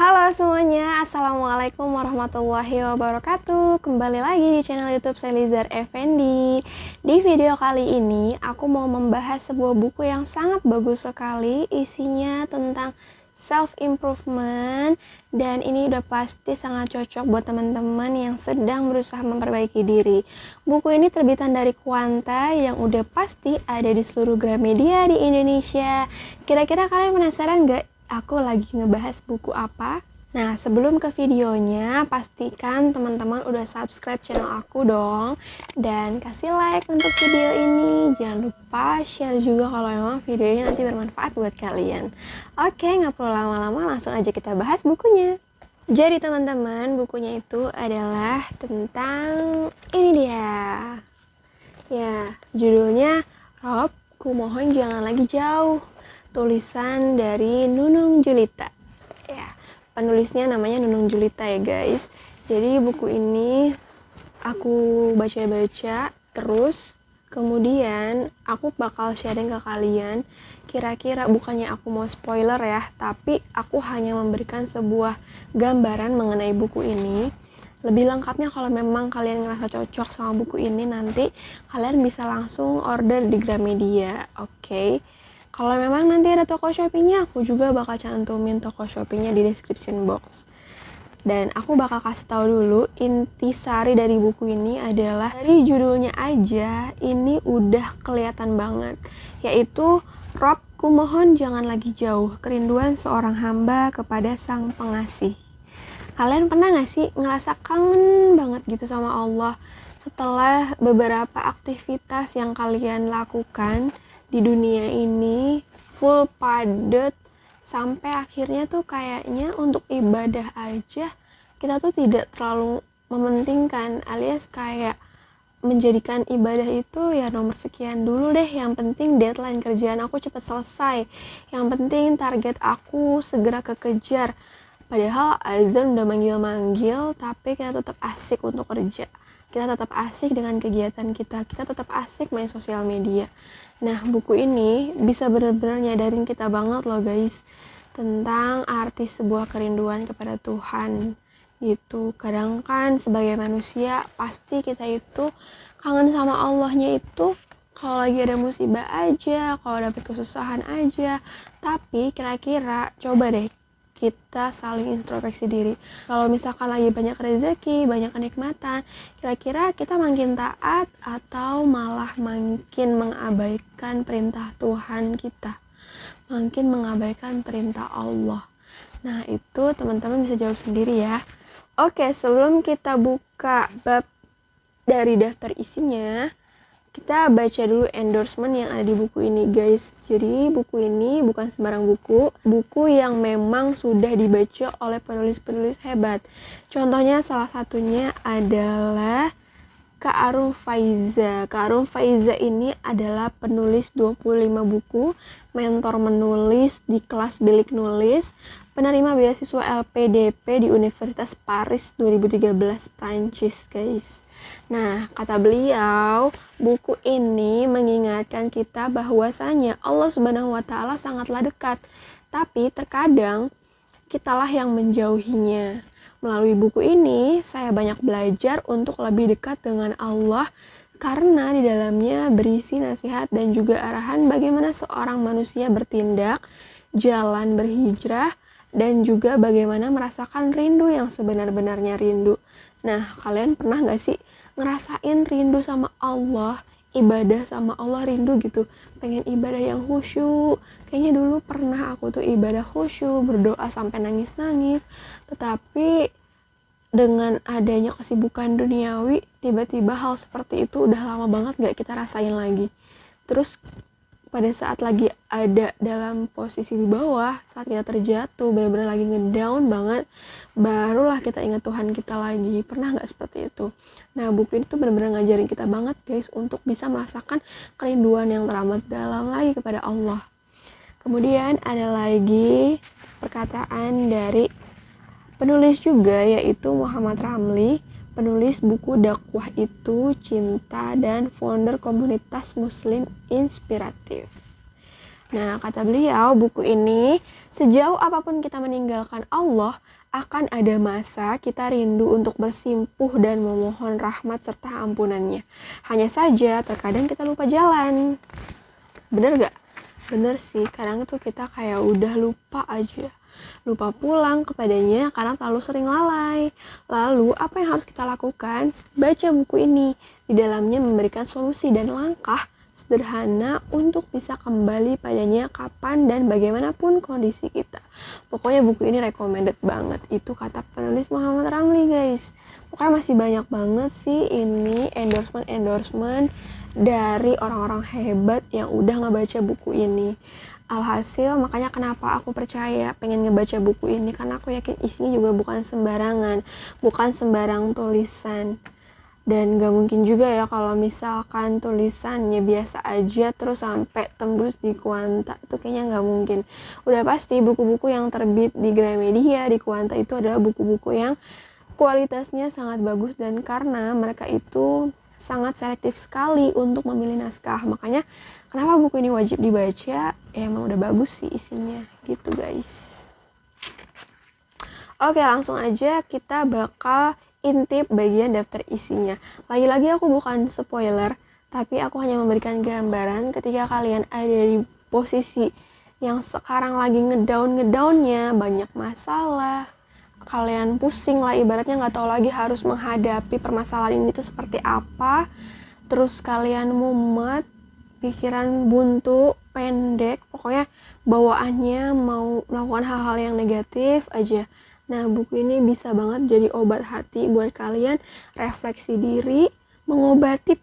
Halo semuanya, Assalamualaikum warahmatullahi wabarakatuh. Kembali lagi di channel YouTube Selizar Effendi. Di video kali ini, aku mau membahas sebuah buku yang sangat bagus sekali. Isinya tentang self-improvement. Dan ini udah pasti sangat cocok buat teman-teman yang sedang berusaha memperbaiki diri. Buku ini terbitan dari Quanta yang udah pasti ada di seluruh Gramedia di Indonesia. Kira-kira kalian penasaran gak? Aku lagi ngebahas buku apa? Nah, sebelum ke videonya, pastikan teman-teman udah subscribe channel aku dong. Dan kasih like untuk video ini. Jangan lupa share juga kalau memang video ini nanti bermanfaat buat kalian. Oke, nggak perlu lama-lama, langsung aja kita bahas bukunya. Jadi teman-teman, bukunya itu adalah tentang ini dia. Ya, judulnya Rob, kumohon jangan lagi jauh. Tulisan dari Nunung Julita. Ya, penulisnya namanya Nunung Julita ya guys. Jadi buku ini aku baca-baca terus, kemudian aku bakal sharing ke kalian. Kira-kira bukannya aku mau spoiler ya, tapi aku hanya memberikan sebuah gambaran mengenai buku ini. Lebih lengkapnya kalau memang kalian ngerasa cocok sama buku ini, nanti kalian bisa langsung order di Gramedia, oke? Kalau memang nanti ada toko Shopee-nya, aku juga bakal cantumin toko Shopee-nya di description box. Dan aku bakal kasih tahu dulu intisari dari buku ini adalah dari judulnya aja ini udah kelihatan banget, yaitu Rob, kumohon jangan lagi jauh, kerinduan seorang hamba kepada Sang Pengasih. Kalian pernah gak sih ngerasa kangen banget gitu sama Allah setelah beberapa aktivitas yang kalian lakukan di dunia ini full padat sampai akhirnya tuh kayaknya untuk ibadah aja kita tuh tidak terlalu mementingkan, alias kayak menjadikan ibadah itu ya nomor sekian dulu deh, yang penting deadline kerjaan aku cepat selesai, yang penting target aku segera kekejar. Padahal azan udah manggil-manggil, tapi kita tetap asik untuk kerja. Kita tetap asik dengan kegiatan kita tetap asik main sosial media. Nah, buku ini bisa benar-benar nyadarin kita banget loh guys, tentang arti sebuah kerinduan kepada Tuhan gitu. Kadang kan sebagai manusia, pasti kita itu kangen sama Allahnya itu kalau lagi ada musibah aja, kalau dapet kesusahan aja. Tapi kira-kira coba deh kita saling introspeksi diri. Kalau misalkan lagi banyak rezeki, banyak kenikmatan, kira-kira kita makin taat atau malah makin mengabaikan perintah Tuhan kita, makin mengabaikan perintah Allah. Nah, itu teman-teman bisa jawab sendiri ya. Oke, sebelum kita buka bab dari daftar isinya, kita baca dulu endorsement yang ada di buku ini guys. Jadi buku ini bukan sembarang buku yang memang sudah dibaca oleh penulis-penulis hebat. Contohnya salah satunya adalah Kak Arum Faiza. Kak Arum Faiza ini adalah penulis 25 buku, mentor menulis di kelas bilik nulis, penerima beasiswa LPDP di Universitas Paris 2013 Prancis guys. Nah, kata beliau, buku ini mengingatkan kita bahwasanya Allah Subhanahu wa Ta'ala sangatlah dekat, tapi terkadang kitalah yang menjauhinya. Melalui buku ini, saya banyak belajar untuk lebih dekat dengan Allah karena di dalamnya berisi nasihat dan juga arahan bagaimana seorang manusia bertindak, jalan berhijrah, dan juga bagaimana merasakan rindu yang sebenar-benarnya rindu. Nah, kalian pernah gak sih ngerasain rindu sama Allah, ibadah sama Allah rindu gitu, pengen ibadah yang khusyuk? Kayaknya dulu pernah aku tuh ibadah khusyuk, berdoa sampai nangis-nangis, tetapi dengan adanya kesibukan duniawi, tiba-tiba hal seperti itu udah lama banget gak kita rasain lagi. Terus pada saat lagi ada dalam posisi di bawah, saat kita terjatuh, benar-benar lagi ngedown banget, barulah kita ingat Tuhan kita lagi. Pernah gak seperti itu? Nah, buku ini tuh benar-benar ngajarin kita banget guys untuk bisa merasakan kerinduan yang teramat dalam lagi kepada Allah. Kemudian ada lagi perkataan dari penulis juga, yaitu Muhammad Ramli, penulis buku Dakwah Itu Cinta dan founder komunitas Muslim Inspiratif. Nah, kata beliau, buku ini, sejauh apapun kita meninggalkan Allah, akan ada masa kita rindu untuk bersimpuh dan memohon rahmat serta ampunannya. Hanya saja, terkadang kita lupa jalan. Bener gak? Bener sih, kadang tuh kita kayak udah lupa aja. Lupa pulang kepadanya karena terlalu sering lalai. Lalu, apa yang harus kita lakukan? Baca buku ini. Di dalamnya memberikan solusi dan langkah sederhana untuk bisa kembali padanya kapan dan bagaimanapun kondisi kita. Pokoknya buku ini recommended banget. Itu kata penulis Muhammad Ramli, guys. Pokoknya masih banyak banget sih ini endorsement dari orang-orang hebat yang udah ngebaca buku ini. Alhasil, makanya kenapa aku percaya pengen ngebaca buku ini, karena aku yakin isinya juga bukan sembarangan, bukan sembarang tulisan. Dan gak mungkin juga ya kalau misalkan tulisannya biasa aja terus sampai tembus di Quanta, itu kayaknya gak mungkin. Udah pasti buku-buku yang terbit di Gramedia, di Quanta itu adalah buku-buku yang kualitasnya sangat bagus, dan karena mereka itu sangat selektif sekali untuk memilih naskah. Makanya kenapa buku ini wajib dibaca, emang udah bagus sih isinya gitu, guys. Oke, langsung aja kita bakal intip bagian daftar isinya. Lagi-lagi aku bukan spoiler, tapi aku hanya memberikan gambaran ketika kalian ada di posisi yang sekarang lagi ngedownnya, banyak masalah, kalian pusing lah, ibaratnya nggak tahu lagi harus menghadapi permasalahan ini tuh seperti apa, terus kalian mumet, pikiran buntu, pendek, pokoknya bawaannya mau melakukan hal-hal yang negatif aja. Nah, buku ini bisa banget jadi obat hati buat kalian, refleksi diri, mengobati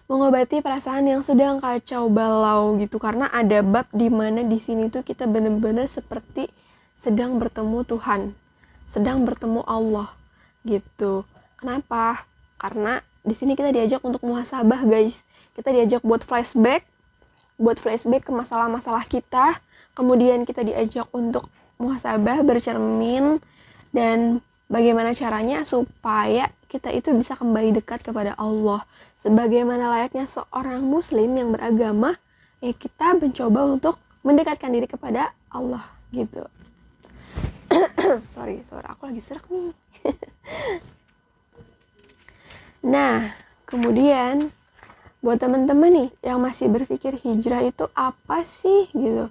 mengobati perasaan yang sedang kacau balau gitu, karena ada bab dimana di sini tuh kita bener-bener seperti sedang bertemu Tuhan, sedang bertemu Allah gitu. Kenapa? Karena di sini kita diajak untuk muhasabah, guys. Kita diajak buat flashback ke masalah-masalah kita. Kemudian kita diajak untuk muhasabah, bercermin, dan bagaimana caranya supaya kita itu bisa kembali dekat kepada Allah. Sebagaimana layaknya seorang muslim yang beragama, ya kita mencoba untuk mendekatkan diri kepada Allah gitu. sorry, aku lagi serak nih. Nah, kemudian buat teman-teman nih yang masih berpikir hijrah itu apa sih gitu.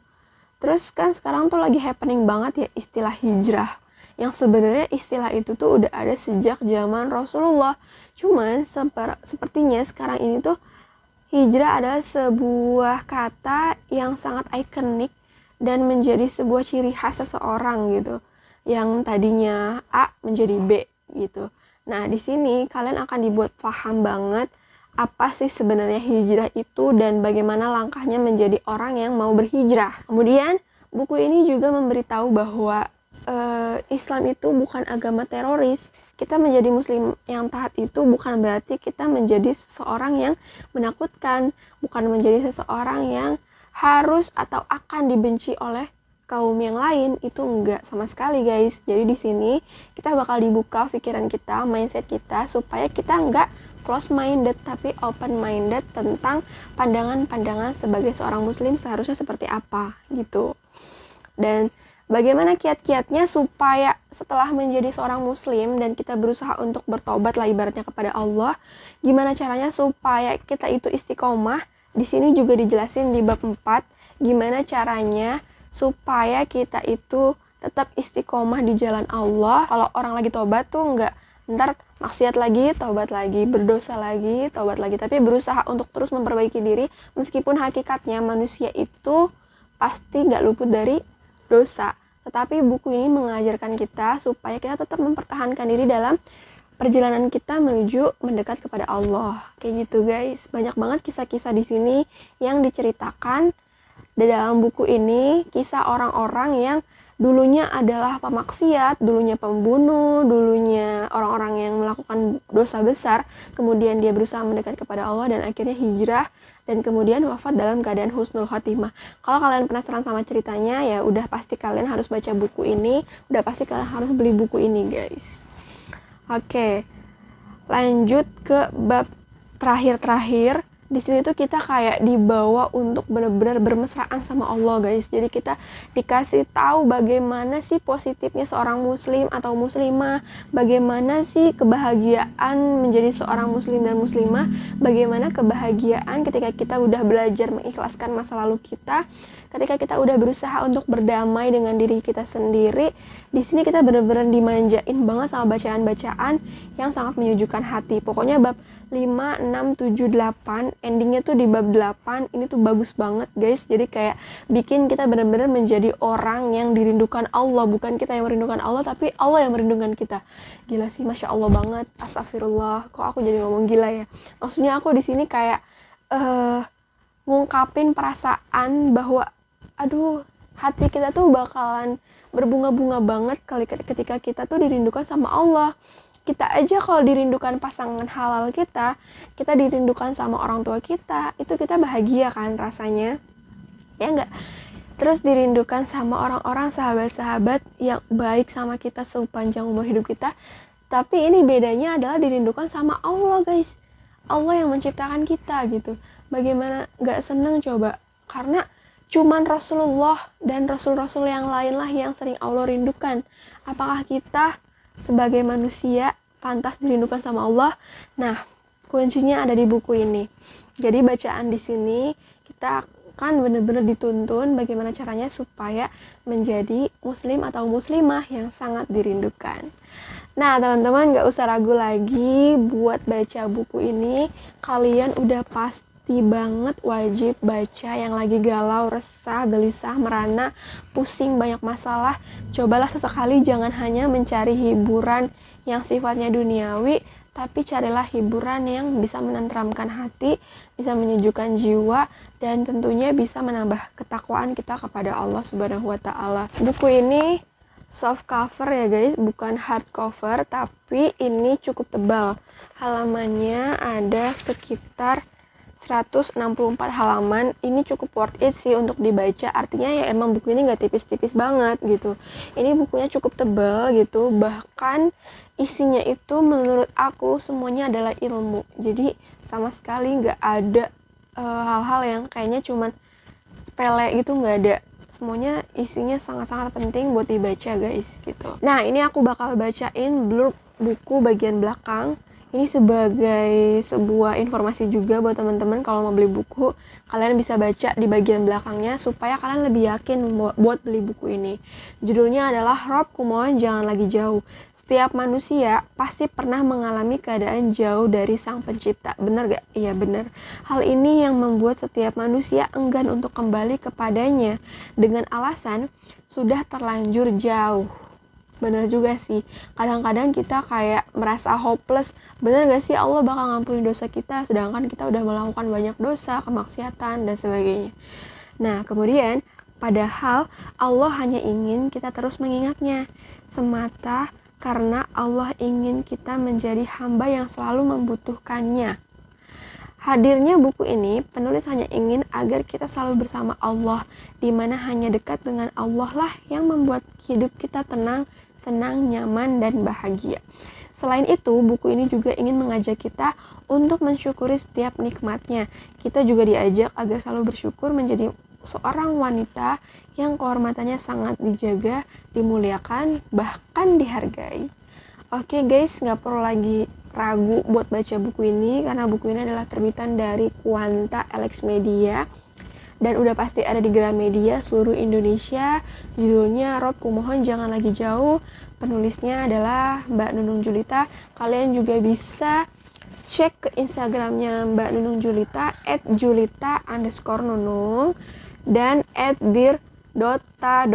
Terus kan sekarang tuh lagi happening banget ya istilah hijrah. Yang sebenarnya istilah itu tuh udah ada sejak zaman Rasulullah. Cuman sepertinya sekarang ini tuh hijrah adalah sebuah kata yang sangat ikonik dan menjadi sebuah ciri khas seseorang gitu. Yang tadinya A menjadi B gitu. Nah, di sini kalian akan dibuat paham banget apa sih sebenarnya hijrah itu dan bagaimana langkahnya menjadi orang yang mau berhijrah. Kemudian, buku ini juga memberitahu bahwa Islam itu bukan agama teroris. Kita menjadi muslim yang taat itu bukan berarti kita menjadi seseorang yang menakutkan, bukan menjadi seseorang yang harus atau akan dibenci oleh kaum yang lain. Itu enggak sama sekali, guys. Jadi di sini kita bakal dibuka pikiran kita, mindset kita, supaya kita enggak close minded tapi open minded tentang pandangan-pandangan sebagai seorang muslim seharusnya seperti apa gitu. Dan bagaimana kiat-kiatnya supaya setelah menjadi seorang muslim dan kita berusaha untuk bertobat lah ibaratnya kepada Allah, gimana caranya supaya kita itu istiqomah. Di sini juga dijelasin di bab 4 gimana caranya supaya kita itu tetap istiqomah di jalan Allah. Kalau orang lagi tobat tuh enggak ntar maksiat lagi, tobat lagi, berdosa lagi, tobat lagi, tapi berusaha untuk terus memperbaiki diri meskipun hakikatnya manusia itu pasti enggak luput dari dosa. Tetapi buku ini mengajarkan kita supaya kita tetap mempertahankan diri dalam perjalanan kita menuju mendekat kepada Allah. Kayak gitu, guys. Banyak banget kisah-kisah di sini yang diceritakan di dalam buku ini, kisah orang-orang yang dulunya adalah pemaksiat, dulunya pembunuh, dulunya orang-orang yang melakukan dosa besar, kemudian dia berusaha mendekat kepada Allah dan akhirnya hijrah dan kemudian wafat dalam keadaan husnul khotimah. Kalau kalian penasaran sama ceritanya, ya udah pasti kalian harus baca buku ini, udah pasti kalian harus beli buku ini, guys. Oke, lanjut ke bab terakhir di sini tuh kita kayak dibawa untuk benar-benar bermesraan sama Allah guys. Jadi kita dikasih tahu bagaimana sih positifnya seorang muslim atau muslimah, bagaimana sih kebahagiaan menjadi seorang muslim dan muslimah, bagaimana kebahagiaan ketika kita udah belajar mengikhlaskan masa lalu kita, ketika kita udah berusaha untuk berdamai dengan diri kita sendiri. Di sini kita benar-benar dimanjain banget sama bacaan-bacaan yang sangat menyejukkan hati. Pokoknya bab 5, 6, 7, 8, endingnya tuh di bab 8, ini tuh bagus banget guys. Jadi kayak bikin kita benar-benar menjadi orang yang dirindukan Allah. Bukan kita yang merindukan Allah, tapi Allah yang merindukan kita. Gila sih, Masya Allah banget. Astagfirullah, kok aku jadi ngomong gila ya. Maksudnya aku di sini kayak ngungkapin perasaan bahwa aduh, hati kita tuh bakalan berbunga-bunga banget ketika kita tuh dirindukan sama Allah. Kita aja kalau dirindukan pasangan halal kita dirindukan sama orang tua kita, itu kita bahagia kan rasanya, ya enggak? Terus dirindukan sama orang-orang, sahabat-sahabat yang baik sama kita sepanjang umur hidup kita. Tapi ini bedanya adalah dirindukan sama Allah guys. Allah yang menciptakan kita gitu. Bagaimana gak seneng coba? Karena cuman Rasulullah dan Rasul-Rasul yang lain lah yang sering Allah rindukan. Apakah kita sebagai manusia pantas dirindukan sama Allah? Nah, kuncinya ada di buku ini. Jadi bacaan di sini kita akan benar-benar dituntun bagaimana caranya supaya menjadi muslim atau muslimah yang sangat dirindukan. Nah, teman-teman gak usah ragu lagi buat baca buku ini. Kalian udah pasti banget wajib baca. Yang lagi galau, resah, gelisah, merana, pusing, banyak masalah, cobalah sesekali jangan hanya mencari hiburan yang sifatnya duniawi, tapi carilah hiburan yang bisa menenteramkan hati, bisa menyejukkan jiwa, dan tentunya bisa menambah ketakwaan kita kepada Allah Subhanahu wa Ta'ala. Buku ini soft cover ya guys, bukan hard cover, tapi ini cukup tebal. Halamannya ada sekitar 164 halaman. Ini cukup worth it sih untuk dibaca. Artinya ya emang buku ini gak tipis-tipis banget gitu. Ini bukunya cukup tebal gitu. Bahkan isinya itu menurut aku semuanya adalah ilmu. Jadi sama sekali gak ada hal-hal yang kayaknya cuman sepele gitu, gak ada. Semuanya isinya sangat-sangat penting buat dibaca guys gitu. Nah, ini aku bakal bacain blurb buku bagian belakang. Ini sebagai sebuah informasi juga buat teman-teman, kalau mau beli buku, kalian bisa baca di bagian belakangnya supaya kalian lebih yakin buat beli buku ini. Judulnya adalah Rob, kumohon jangan lagi jauh. Setiap manusia pasti pernah mengalami keadaan jauh dari Sang Pencipta. Benar gak? Iya benar. Hal ini yang membuat setiap manusia enggan untuk kembali kepadanya dengan alasan sudah terlanjur jauh. Bener juga sih, kadang-kadang kita kayak merasa hopeless. Bener gak sih Allah bakal ngampuni dosa kita, sedangkan kita udah melakukan banyak dosa, kemaksiatan, dan sebagainya. Nah, kemudian padahal Allah hanya ingin kita terus mengingatnya, semata karena Allah ingin kita menjadi hamba yang selalu membutuhkannya. Hadirnya buku ini, penulis hanya ingin agar kita selalu bersama Allah, di mana hanya dekat dengan Allah lah yang membuat hidup kita tenang, senang, nyaman, dan bahagia. Selain itu, buku ini juga ingin mengajak kita untuk mensyukuri setiap nikmatnya. Kita juga diajak agar selalu bersyukur menjadi seorang wanita yang kehormatannya sangat dijaga, dimuliakan, bahkan dihargai. Oke guys, nggak perlu lagi ragu buat baca buku ini, karena buku ini adalah terbitan dari Quanta Alex Media dan udah pasti ada di Gramedia seluruh Indonesia. Judulnya Rob, kumohon jangan lagi jauh. Penulisnya adalah Mbak Nunung Julita. Kalian juga bisa cek ke Instagramnya Mbak Nunung Julita @julita_nunung dan @dir.dota.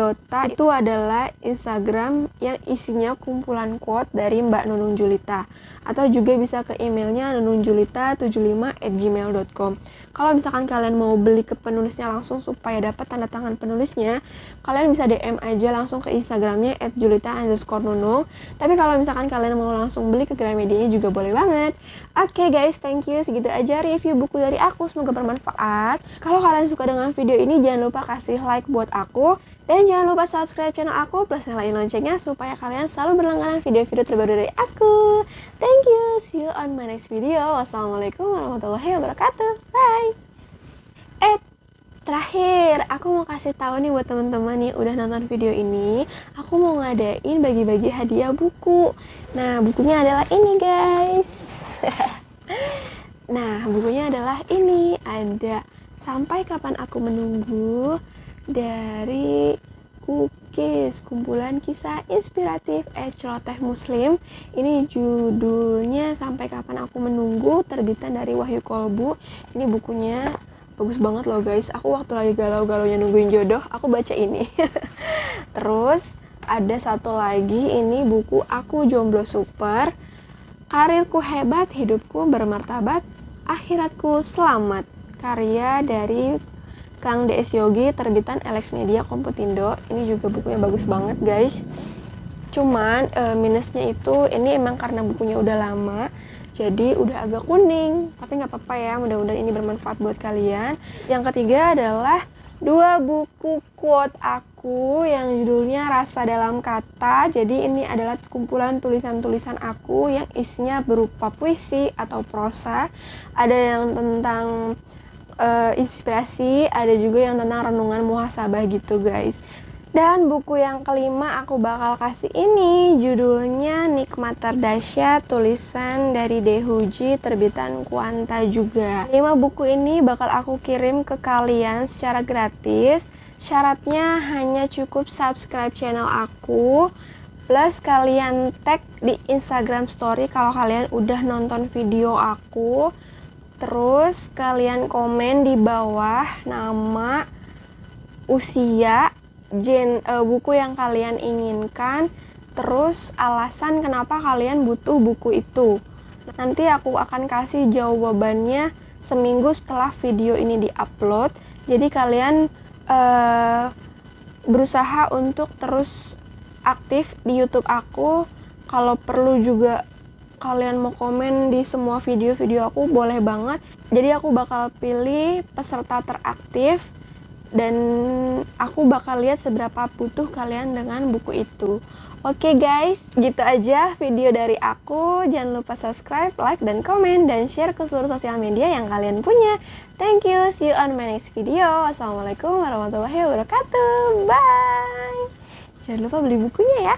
Itu adalah Instagram yang isinya kumpulan quote dari Mbak Nunung Julita. Atau juga bisa ke emailnya nunungjulita75@gmail.com. Kalau misalkan kalian mau beli ke penulisnya langsung supaya dapat tanda tangan penulisnya, kalian bisa DM aja langsung ke Instagramnya @julita_nunung. Tapi kalau misalkan kalian mau langsung beli ke Gramedia juga boleh banget. Oke guys, thank you. Segitu aja review buku dari aku. Semoga bermanfaat. Kalau kalian suka dengan video ini, jangan lupa kasih like buat aku. Dan jangan lupa subscribe channel aku plus nyalain loncengnya supaya kalian selalu berlangganan video-video terbaru dari aku. Thank you, see you on my next video. Wassalamualaikum warahmatullahi wabarakatuh. Bye. Terakhir, aku mau kasih tahu nih buat teman-teman yang udah nonton video ini, aku mau ngadain bagi-bagi hadiah buku. Nah, bukunya adalah ini, guys. Nah, bukunya adalah ini, ada Sampai Kapan Aku Menunggu dari Cookies, kumpulan kisah inspiratif celoteh muslim. Ini judulnya Sampai Kapan Aku Menunggu, terbitan dari Wahyu Kolbu. Ini bukunya bagus banget loh guys. Aku waktu lagi galau-galaunya nungguin jodoh, aku baca ini. Terus ada satu lagi, ini buku Aku Jomblo Super, Karirku Hebat, Hidupku Bermartabat, Akhiratku Selamat, karya dari Kang DS Yogi, terbitan Elex Media Komputindo. Ini juga bukunya bagus banget guys. Cuman minusnya itu ini emang karena bukunya udah lama, jadi udah agak kuning. Tapi nggak apa-apa ya, mudah-mudahan ini bermanfaat buat kalian. Yang ketiga adalah 2 buku quote aku yang judulnya Rasa Dalam Kata. Jadi ini adalah kumpulan tulisan-tulisan aku yang isinya berupa puisi atau prosa. Ada yang tentang inspirasi, ada juga yang tentang renungan muhasabah gitu guys. Dan buku yang kelima aku bakal kasih ini, judulnya Nikmat Terdahsyat, tulisan dari Dehuji, terbitan Kuanta juga. 5 buku ini bakal aku kirim ke kalian secara gratis. Syaratnya hanya cukup subscribe channel aku, plus kalian tag di Instagram story kalau kalian udah nonton video aku. Terus kalian komen di bawah nama, usia, buku yang kalian inginkan, terus alasan kenapa kalian butuh buku itu. Nanti aku akan kasih jawabannya seminggu setelah video ini diupload. Jadi kalian berusaha untuk terus aktif di YouTube aku. Kalau perlu juga kalian mau komen di semua video-video aku, boleh banget. Jadi aku bakal pilih peserta teraktif dan aku bakal lihat seberapa butuh kalian dengan buku itu. Oke guys, gitu aja video dari aku. Jangan lupa subscribe, like, dan komen, dan share ke seluruh sosial media yang kalian punya. Thank you, see you on my next video. Wassalamualaikum warahmatullahi wabarakatuh. Bye. Jangan lupa beli bukunya ya.